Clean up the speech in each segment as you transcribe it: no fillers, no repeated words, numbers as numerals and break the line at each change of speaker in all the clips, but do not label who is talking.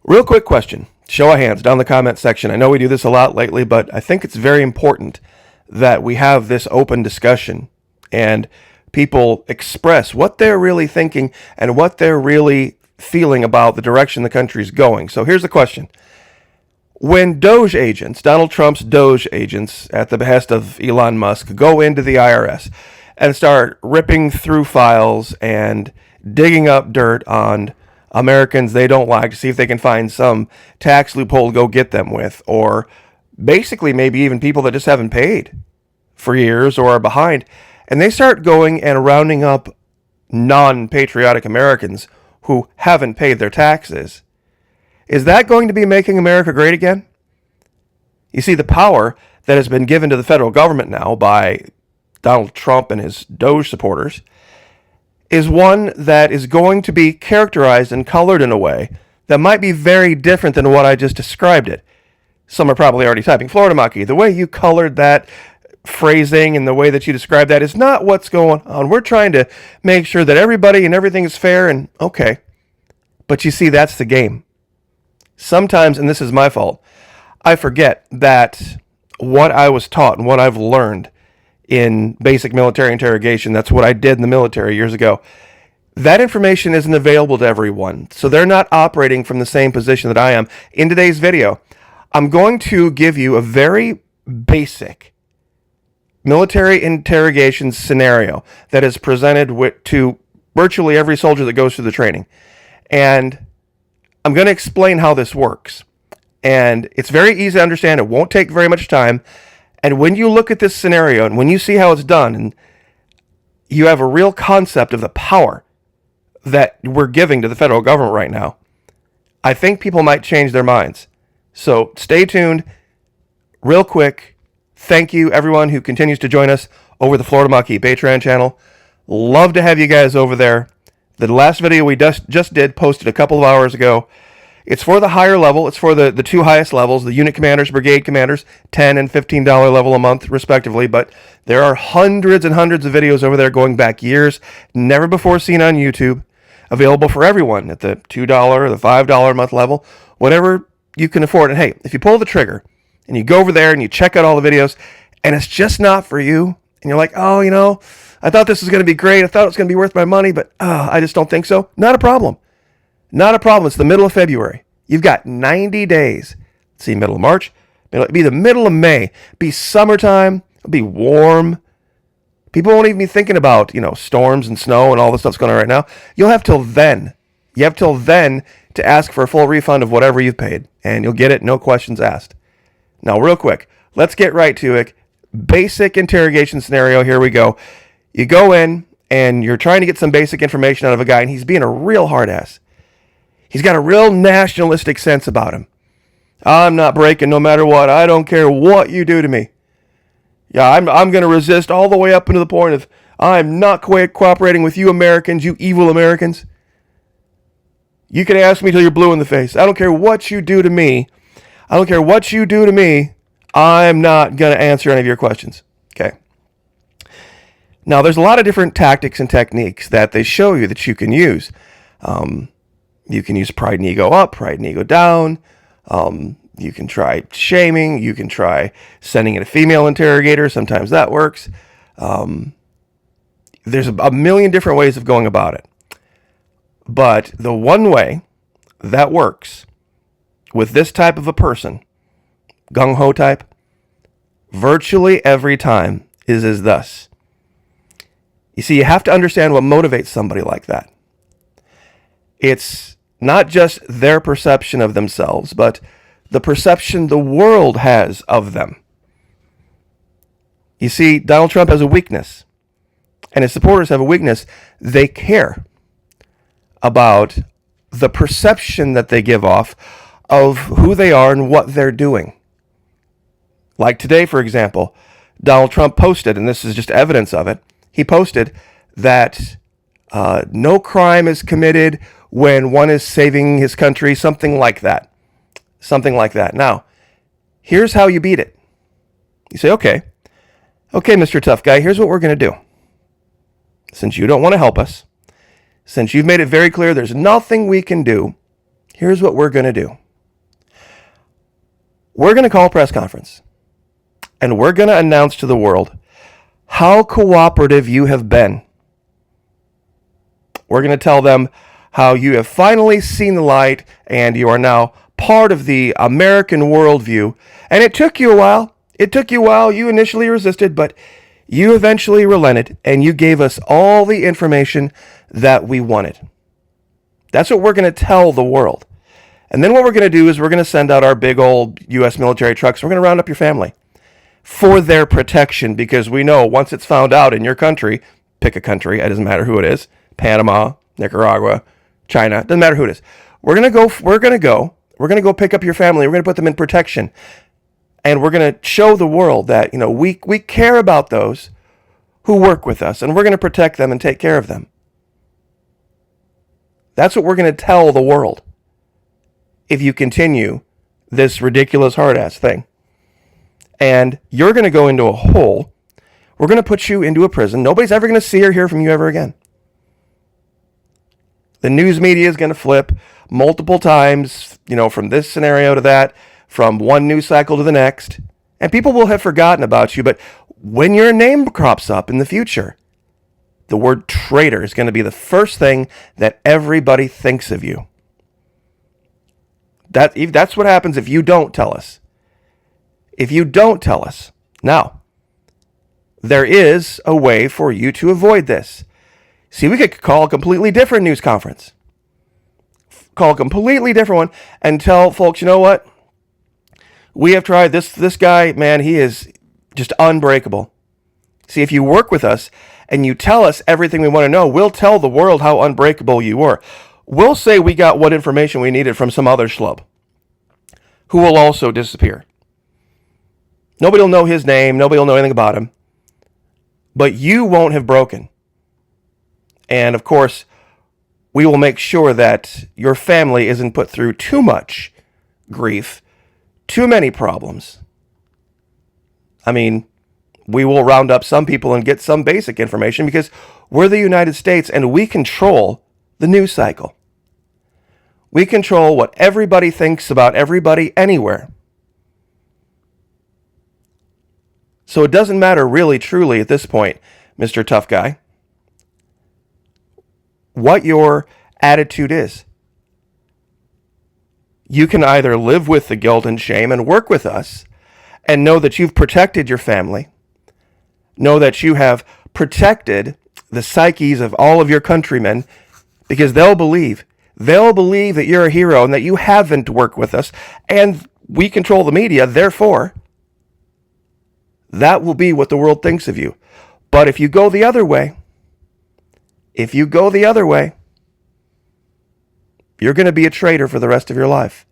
Real quick question. Show of hands down in the comment section. I know we do this a lot lately, but I think it's very important that we have this open discussion and people express what they're really thinking and what they're really feeling about the direction the country's going. So here's the question. When Doge agents, Donald Trump's Doge agents, at the behest of Elon Musk, go into the IRS and start ripping through files and digging up dirt on Americans they don't like to see if they can find some tax loophole to go get them with, or basically maybe even people that just haven't paid for years or are behind, and they start going and rounding up non-patriotic Americans who haven't paid their taxes, is that going to be making America great again? You see, the power that has been given to the federal government now by Donald Trump and his Doge supporters is one that is going to be characterized and colored in a way that might be very different than what I just described it. Some are probably already typing, Florida Maki, the way you colored that phrasing and the way that you described that is not what's going on. We're trying to make sure that everybody and everything is fair and okay. But you see, that's the game. Sometimes, and this is my fault, I forget that what I was taught and what I've learned in basic military interrogation, that's what I did in the military years ago, that information isn't available to everyone. So they're not operating from the same position that I am. In today's video, I'm going to give you a very basic military interrogation scenario that is presented to virtually every soldier that goes through the training. And I'm going to explain how this works. And it's very easy to understand. It won't take very much time. And when you look at this scenario and when you see how it's done, and you have a real concept of the power that we're giving to the federal government right now, I think people might change their minds. So stay tuned. Real quick, thank you everyone who continues to join us over the Florida Maki Patreon channel. Love to have you guys over there. The last video we just did, posted a couple of hours ago. It's for the higher level. It's for the two highest levels, the unit commanders, brigade commanders, $10 and $15 level a month, respectively. But there are hundreds and hundreds of videos over there going back years, never before seen on YouTube, available for everyone at the $2 or the $5 a month level, whatever you can afford. And hey, if you pull the trigger and you go over there and you check out all the videos and it's just not for you, and you're like, oh, you know, I thought this was going to be great. I thought it was going to be worth my money, but I just don't think so. Not a problem. Not a problem. It's the middle of February. You've got 90 days. Let's see, middle of March. It'll be the middle of May. It'll be summertime. It'll be warm. People won't even be thinking about, storms and snow and all the stuff's going on right now. You'll have till then. You have till then to ask for a full refund of whatever you've paid, and you'll get it, no questions asked. Now, real quick, let's get right to it. Basic interrogation scenario. Here we go. You go in, and you're trying to get some basic information out of a guy, and he's being a real hard ass. He's got a real nationalistic sense about him. I'm not breaking no matter what. I don't care what you do to me. Yeah, I'm going to resist all the way up into the point of I'm not cooperating with you Americans, you evil Americans. You can ask me till you're blue in the face. I don't care what you do to me. I don't care what you do to me. I'm not going to answer any of your questions. Okay. Now, there's a lot of different tactics and techniques that they show you that you can use. You can use pride and ego up, pride and ego down. You can try shaming. You can try sending in a female interrogator. Sometimes that works. There's a million different ways of going about it. But the one way that works with this type of a person, gung-ho type, virtually every time is as thus. You see, you have to understand what motivates somebody like that. It's not just their perception of themselves, but the perception the world has of them. You see, Donald Trump has a weakness, and his supporters have a weakness. They care about the perception that they give off of who they are and what they're doing. Like today, for example, Donald Trump posted, and this is just evidence of it, he posted that no crime is committed when one is saving his country, something like that. Something like that. Now, here's how you beat it. You say, okay, Mr. Tough Guy, here's what we're going to do. Since you don't want to help us, since you've made it very clear there's nothing we can do, Here's what we're going to do. We're going to call a press conference, and we're going to announce to the world how cooperative you have been. We're going to tell them how you have finally seen the light and you are now part of the American worldview. And it took you a while. You initially resisted, but you eventually relented and you gave us all the information that we wanted. That's what we're going to tell the world. And then what we're going to do is we're going to send out our big old U.S. military trucks. We're going to round up your family for their protection, because we know once it's found out in your country, pick a country, it doesn't matter who it is, Panama, Nicaragua, China, doesn't matter who it is. We're going to go pick up your family. We're going to put them in protection. And we're going to show the world that, we care about those who work with us, and we're going to protect them and take care of them. That's what we're going to tell the world if you continue this ridiculous hard-ass thing. And you're going to go into a hole. We're going to put you into a prison. Nobody's ever going to see or hear from you ever again. The news media is going to flip multiple times, from this scenario to that, from one news cycle to the next. And people will have forgotten about you. But when your name crops up in the future, the word traitor is going to be the first thing that everybody thinks of you. That's what happens if you don't tell us. If you don't tell us. Now, there is a way for you to avoid this. See, we could call a completely different news conference. Call a completely different one and tell folks, you know what? We have tried this guy, man, he is just unbreakable. See, if you work with us and you tell us everything we want to know, we'll tell the world how unbreakable you were. We'll say we got what information we needed from some other schlub who will also disappear. Nobody will know his name. Nobody will know anything about him. But you won't have broken. And of course, we will make sure that your family isn't put through too much grief, too many problems. I mean, we will round up some people and get some basic information because we're the United States and we control the news cycle. We control what everybody thinks about everybody anywhere. So it doesn't matter really, truly at this point, Mr. Tough Guy, what your attitude is. You can either live with the guilt and shame and work with us and know that you've protected your family, know that you have protected the psyches of all of your countrymen, because they'll believe that you're a hero and that you haven't worked with us, and we control the media, therefore that will be what the world thinks of you. But if you go the other way, you're going to be a traitor for the rest of your life.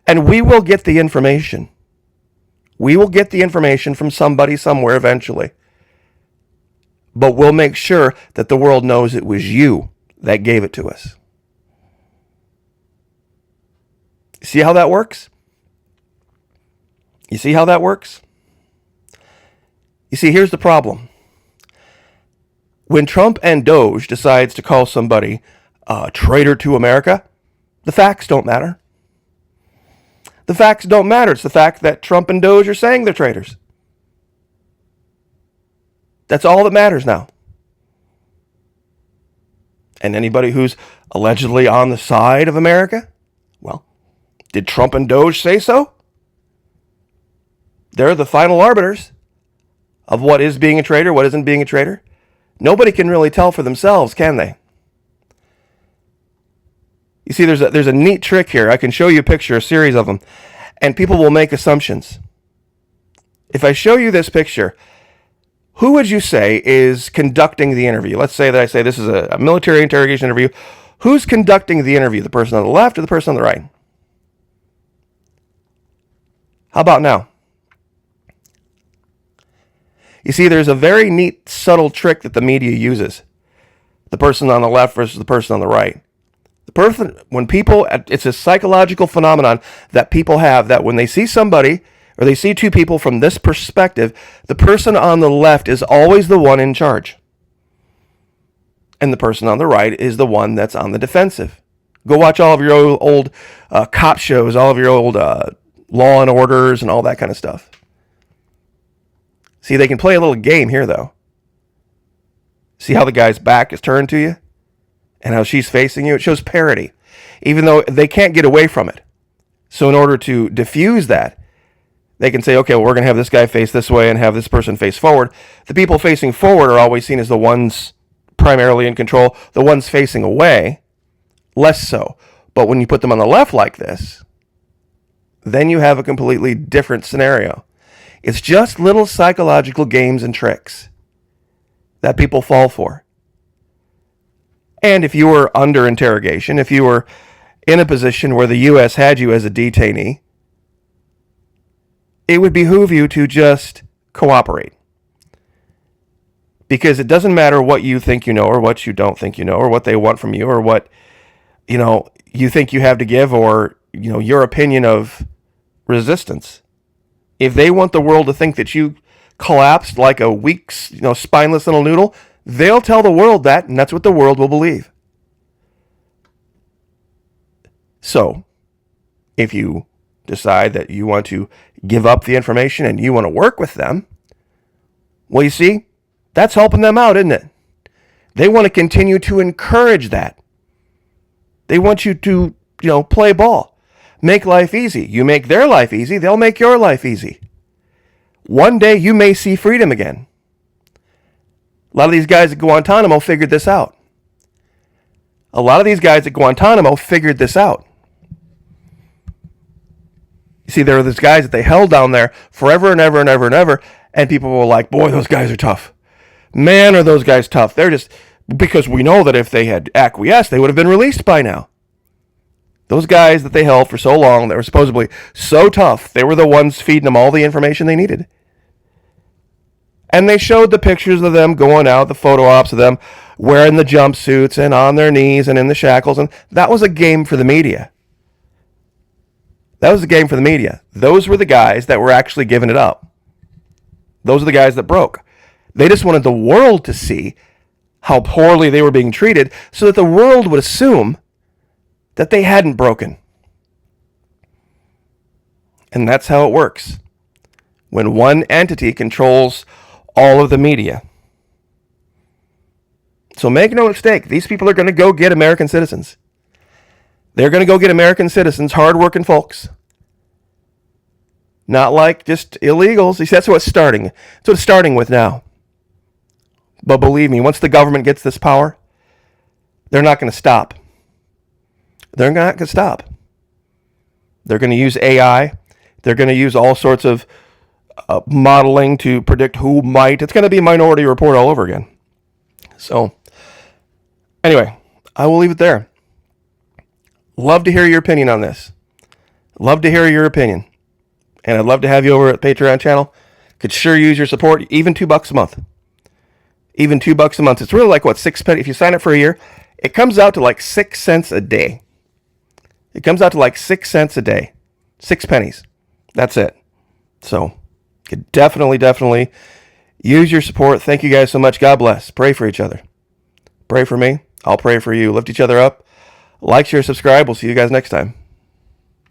And we will get the information. We will get the information from somebody somewhere eventually. But we'll make sure that the world knows it was you that gave it to us. See how that works? You see how that works? You see, here's the problem. When Trump and Doge decides to call somebody a traitor to America, the facts don't matter. The facts don't matter. It's the fact that Trump and Doge are saying they're traitors. That's all that matters now. And anybody who's allegedly on the side of America, well, did Trump and Doge say so? They're the final arbiters of what is being a traitor, what isn't being a traitor. Nobody can really tell for themselves, can they? You see, there's a neat trick here. I can show you a picture, a series of them, and people will make assumptions. If I show you this picture, who would you say is conducting the interview? Let's say that I say this is a military interrogation interview. Who's conducting the interview? The person on the left or the person on the right? How about now? You see, there's a very neat, subtle trick that the media uses. The person on the left versus the person on the right. It's a psychological phenomenon that people have, that when they see somebody, or they see two people from this perspective, the person on the left is always the one in charge. And the person on the right is the one that's on the defensive, Go watch all of your old cop shows, all of your old Law and Orders and all that kind of stuff. See, they can play a little game here, though. See how the guy's back is turned to you? And how she's facing you? It shows parody, even though they can't get away from it. So in order to diffuse that, they can say, okay, well, we're going to have this guy face this way and have this person face forward. The people facing forward are always seen as the ones primarily in control. The ones facing away, less so. But when you put them on the left like this, then you have a completely different scenario. It's just little psychological games and tricks that people fall for. And if you were under interrogation, if you were in a position where the U.S. had you as a detainee, it would behoove you to just cooperate. Because it doesn't matter what you think you know or what you don't think you know or what they want from you or what, you think you have to give or, your opinion of resistance. If they want the world to think that you collapsed like a weak, spineless little noodle, they'll tell the world that, and that's what the world will believe. So, if you decide that you want to give up the information and you want to work with them, well, you see, that's helping them out, isn't it? They want to continue to encourage that. They want you to, play ball. Make life easy. You make their life easy, they'll make your life easy. One day you may see freedom again. A lot of these guys at Guantanamo figured this out. You see, there were these guys that they held down there forever and ever and ever and ever, and people were like, boy, those guys are tough. Man, are those guys tough. They're just, because we know that if they had acquiesced, they would have been released by now. Those guys that they held for so long, that were supposedly so tough, they were the ones feeding them all the information they needed. And they showed the pictures of them going out, the photo ops of them wearing the jumpsuits and on their knees and in the shackles, and that was a game for the media. Those were the guys that were actually giving it up. Those are the guys that broke. They just wanted the world to see how poorly they were being treated so that the world would assume that they hadn't broken. And that's how it works. When one entity controls all of the media. So make no mistake, these people are going to go get American citizens. They're going to go get American citizens, hard-working folks. Not like just illegals. You see, that's what it's starting. That's what it's starting with now. But believe me, once the government gets this power, they're not going to stop. They're not going to stop. They're going to use AI. They're going to use all sorts of modeling to predict who might. It's going to be Minority Report all over again. So, anyway, I will leave it there. Love to hear your opinion on this. Love to hear your opinion. And I'd love to have you over at Patreon channel. Could sure use your support. Even $2 a month. Even $2 a month. It's really like, what, 6 pennies? If you sign up for a year, it comes out to like 6 cents a day. It comes out to like 6 cents a day. 6 pennies. That's it. So, could definitely use your support. Thank you guys so much. God bless. Pray for each other. Pray for me. I'll pray for you. Lift each other up. Like, share, subscribe. We'll see you guys next time.